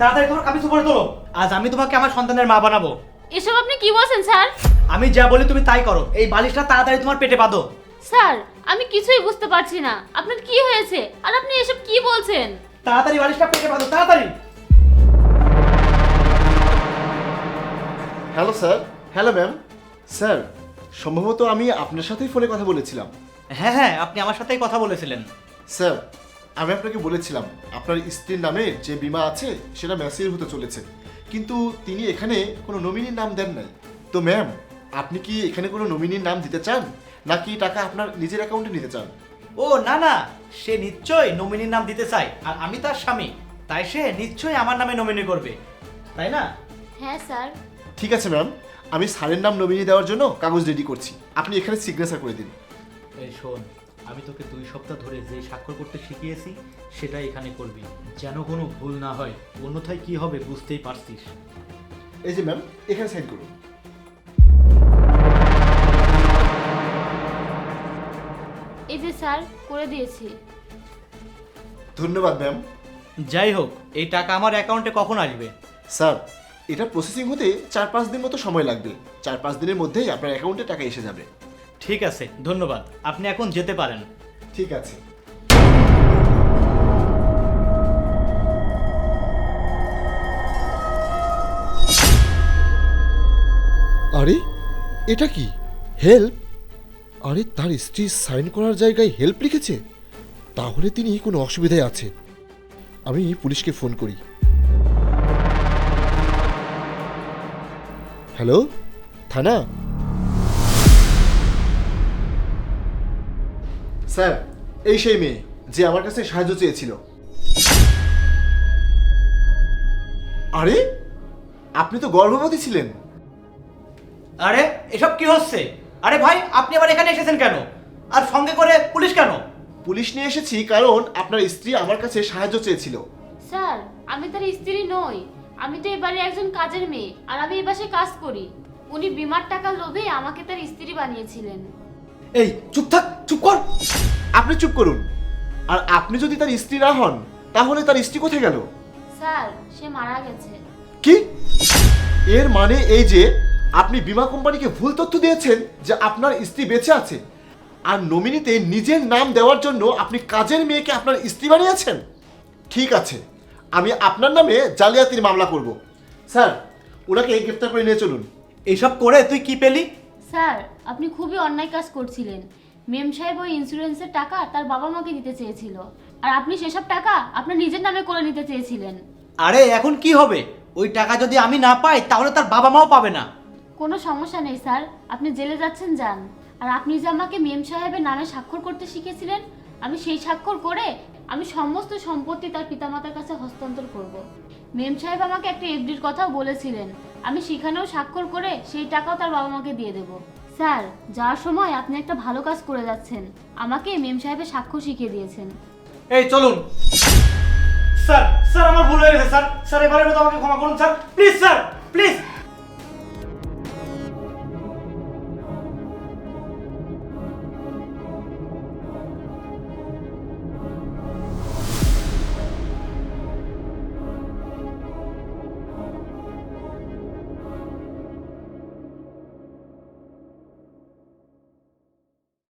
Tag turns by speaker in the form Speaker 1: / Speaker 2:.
Speaker 1: তাড়াতাড়ি তোমার কামিজ উপরে তোলো। আজ আমি তোমাকে আমার সন্তানের মা বানাবো।
Speaker 2: এসব আপনি কি বলছেন স্যার?
Speaker 1: আমি যা বলি তুমি তাই করো। এই বালিশটা তাড়াতাড়ি তোমার পেটে বাঁধো।
Speaker 2: স্যার আমি কিছুই বুঝতে পারছি না, আপনার কি হয়েছে আর আপনি এসব কি বলছেন?
Speaker 1: তাড়াতাড়ি বালিশটা পেটে বাঁধো, তাড়াতাড়ি।
Speaker 3: Hello sir. Hello ma'am. Sir, সম্ভবত আমি আপনার সাথেই ফোনে কথা বলেছিলাম।
Speaker 1: হ্যাঁ হ্যাঁ, আপনি আমার সাথেই কথা বলেছিলেন।
Speaker 3: স্যার, আমি আপনাকে বলেছিলাম আপনার স্ত্রীর নামে যে বীমা আছে সেটা ম্যাচিউর হতে চলেছে, কিন্তু তিনি এখানে কোনো নমিনির নাম দেন নাই। তো ম্যাম, আপনি কি এখানে কোনো নমিনির নাম দিতে চান, নাকি টাকা আপনার নিজের অ্যাকাউন্টে নিতে চান?
Speaker 1: ও না না, সে নিশ্চয়ই নমিনির নাম দিতে চায়, আর আমি তার স্বামী, তাই সে নিশ্চয়ই আমার নামে নমিনি করবে, তাই না?
Speaker 2: হ্যাঁ স্যার।
Speaker 3: ঠিক আছে ম্যাম, আমি স্যারের নাম নমিনি দেওয়ার জন্য কাগজ রেডি করছি, আপনি এখানে সিগনেচার করে দিন।
Speaker 1: এই শোন, আমি তোকে 2 সপ্তাহ ধরে যে স্বাক্ষর করতে শিখিয়েছি সেটাই এখানে করবি, যেন কোনো ভুল না হয়, অন্যথায় কি হবে বুঝতেই পারছিস।
Speaker 3: এই যে ম্যাম, এখানে সাইন করুন।
Speaker 2: এই যে স্যার, করে দিয়েছি।
Speaker 3: ধন্যবাদ ম্যাম।
Speaker 1: যাই হোক, এই টাকা আমার অ্যাকাউন্টে কখন আসবে?
Speaker 3: স্যার, এটা প্রসেসিং হতে 4-5 দিন মতো সময় লাগবে। 4-5 দিনের মধ্যেই আপনার অ্যাকাউন্টে টাকা এসে যাবে।
Speaker 1: ঠিক আছে, ধন্যবাদ, আপনি এখন যেতে পারেন।
Speaker 3: ঠিক আছে। আরে এটা কি? হেল্প? আরে তার স্ত্রী সাইন করার জায়গায় হেল্প লিখেছে, তাহলে তিনি কোনো অসুবিধায় আছে। আমি পুলিশকে ফোন করি। হ্যালো, থানা? স্যার, এই সেই মেয়ে যে আমার কাছে সাহায্য চেয়েছিল। আরে, আপনি তো গর্ভবতী ছিলেন।
Speaker 1: আরে এসব কি হচ্ছে? আরে ভাই, আপনি আবার এখানে এসেছেন কেন? আর সঙ্গে করে পুলিশ কেন?
Speaker 3: পুলিশ নিয়ে এসেছি কারণ আপনার স্ত্রী আমার কাছে সাহায্য চেয়েছিল।
Speaker 2: স্যার আমি তার স্ত্রী নই, আমি তো এবারে একজন কাজের মেয়ে, আর আমি এই বাসায় কাজ করি। উনি বিমার টাকা লোভে আমাকে তার স্ত্রী বানিয়েছিলেন।
Speaker 1: এই চুপ থাক, চুপ কর।
Speaker 3: আপনি চুপ করুন। আর আপনি যদি তার স্ত্রী না হন, তাহলে তার স্ত্রী কোথায় গেল?
Speaker 2: স্যার সে মারা গেছে।
Speaker 3: কি? এর মানে এই যে আপনি বীমা কোম্পানিকে ভুল তথ্য দিয়েছেন যে আপনার স্ত্রী বেঁচে আছে, আর নমিনিতে নিজের নাম দেওয়ার জন্য আপনি কাজের মেয়েকে আপনার স্ত্রী বানিয়েছেন। ঠিক আছে, আমি আপনার নামে জালিয়াতির মামলা করব। স্যার, ওনাকে গ্রেফতার করে নিয়ে চলুন।
Speaker 1: এসব করে তুই কি পেলি?
Speaker 2: স্যার আপনি খুবই অন্যায় কাজ করছিলেন। মেম সাহেব ওই ইন্স্যুরেন্সের টাকা তার বাবা মাকে দিতে চেয়েছিল, আর আপনি সেসব টাকা আপনার নিজের নামে করে নিতে চেয়েছিলেন।
Speaker 1: আরে এখন কি হবে? ওই টাকা যদি আমি না পাই তাহলে তার বাবা মাও পাবে না।
Speaker 2: কোনো সমস্যা নেই স্যার, আপনি জেলে যাচ্ছেন যান। আর আপনি যে আমাকে মেম সাহেবের নামে স্বাক্ষর করতে শিখেছিলেন, আমি সেই স্বাক্ষর করে আমি সমস্ত সম্পত্তি তার পিতামাতার কাছে হস্তান্তর করব। মেম সাহেব আমাকে একটা এফডির কথাও বলেছিলেন, আমি সেখানেও স্বাক্ষর করে সেই টাকাও তার বাবা মাকে দিয়ে দেব। স্যার যাওয়ার সময় আপনি একটা ভালো কাজ করে যাচ্ছেন, আমাকে মেম সাহেবের স্বাক্ষর শিখিয়ে দিয়েছেন।
Speaker 1: এই চলুন। স্যার, স্যার আমার ভুল হয়ে গেছে স্যার। স্যার এবারের মতো আমাকে ক্ষমা করুন স্যার, প্লিজ স্যার, প্লিজ।